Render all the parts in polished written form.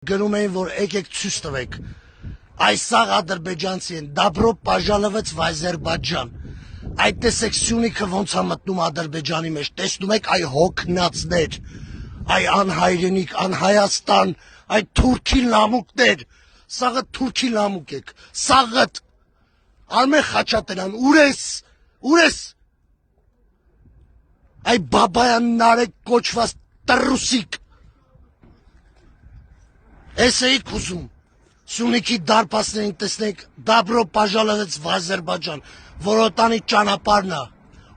Գրում էին, որ եկեք ցույց տվեք։ Այս սաղ ադրբեջանցի են, Դաբրո պաժալովեց в Ադրբեջան։ Այդ տեսեք Սյունիքը ոնց է մտնում Ադրբեջանի մեջ, տեսնում եք այ հոգնածներ, այ անհայրենիք, անհայաստան, այ թուրքի լամուկներ, սաղը թուրքի լամուկ եք, սաղը Արմեն Խաչատրյան, ուր ես, այ Բաբայան Նարեկ կոչված տրուսիկ, Ես էիք ուզում, Սյունիքի դարպասներին տեսնեք, Դաբրո պաժալովեց в Ադրբեջան, որոտանի ճանապարհն է,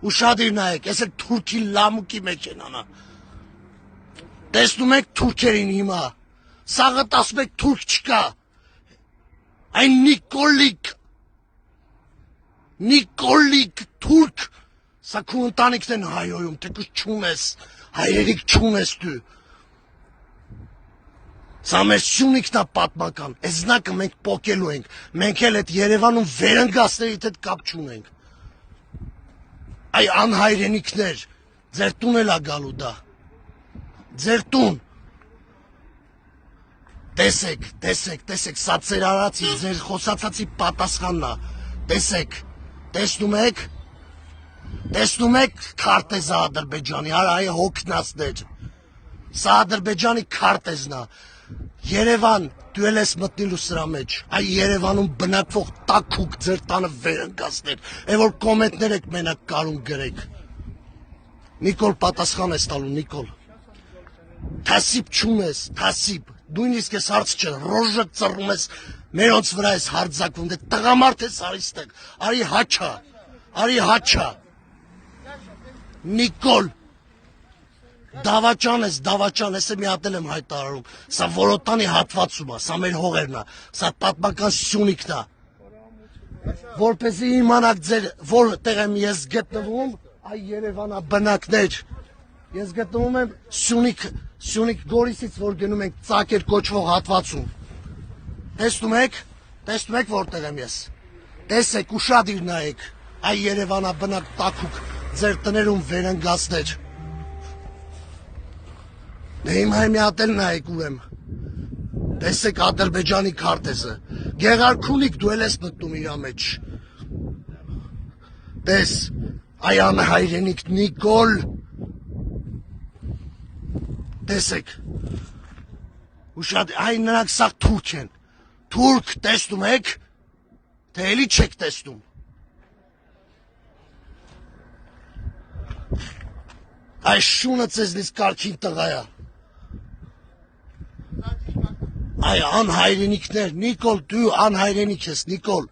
ուշադիր նայեք, ես էլ թուրքի լամուկի մեջ են անա, տեսնում եք թուրքերին հիմա, սաղը ասում եք թուրք չկա, այն Նիկոլիկ թուրք, սա քու ընտանիքն են հայոյում, թեկուզ չունես, հայրերիք չունես դու, Սա մեր Սյունիքն է պատմական, այս զնակը մենք պոկելու ենք, մենք էլ այդ Երևանում վերընկածների հետ կապ չունենք, այ անհայրենիքներ, ձեր տուն էլ է գալու դա, ձեր տուն, տեսեք, սա ձեր արածի, ձեր խոսացածի պատասխանն է, տեսեք, տեսնում եք քարտեզը Ադրբեջանի, այ հոգնածներ, սա Ադրբեջանի քարտեզն է, Երևան, դու էլ ես մտնիլու սրա մեջ, այ Երևանում բնակվող տաքուկ ձեր տանը վերընկածներ, է որ կոմենտներ եք մենակ կարում գրեք, Նիկոլ պատասխան ես տալու, Նիկոլ, թասիպ չունես, թասիպ, նույնիսկ ես հարց չէ, ռոժը ծռում ես, մերոնց վրա ես հարձակվում, դե տղամարդ ես արիստեք, արի հաչա, Նիկոլ, Դավաճան ես, ես մի հատ էլ եմ հայտարարում, սա որոտանի հատվածում է, սա մեր հողերն է, սա պատմական Սյունիքն է, որպեսզի իմանաք ձեր որտեղ եմ ես գտնվում, այ Երևանա բնակներ, ես գտնվում եմ Սյունիք Գորիսից, որ գնում ենք Ծակեր կոչվող հատվածում, տեսնում եք որտեղ եմ ես, տեսեք, ուշադիր նայեք, այ Երևանա բնակ տաքուկ, ձեր տներում վերընկածներ, Դե հիմա մի հատ էլ նայեք ուր եմ, տեսեք Ադրբեջանի քարտեզը, Գեղարքունիք դու էլ ես մտնում իրա մեջ, տես, այ անհայրենիք Նիկոլ, տեսեք, այ նրանք սաղ թուրք են, թուրք տեսնում եք, թե էլի չեք տեսնում, այ շունը ձեզնից կարգին տղա է, Այ անհայրենիքներ, Նիկոլ, դու անհայրենիք ես, Նիկոլ,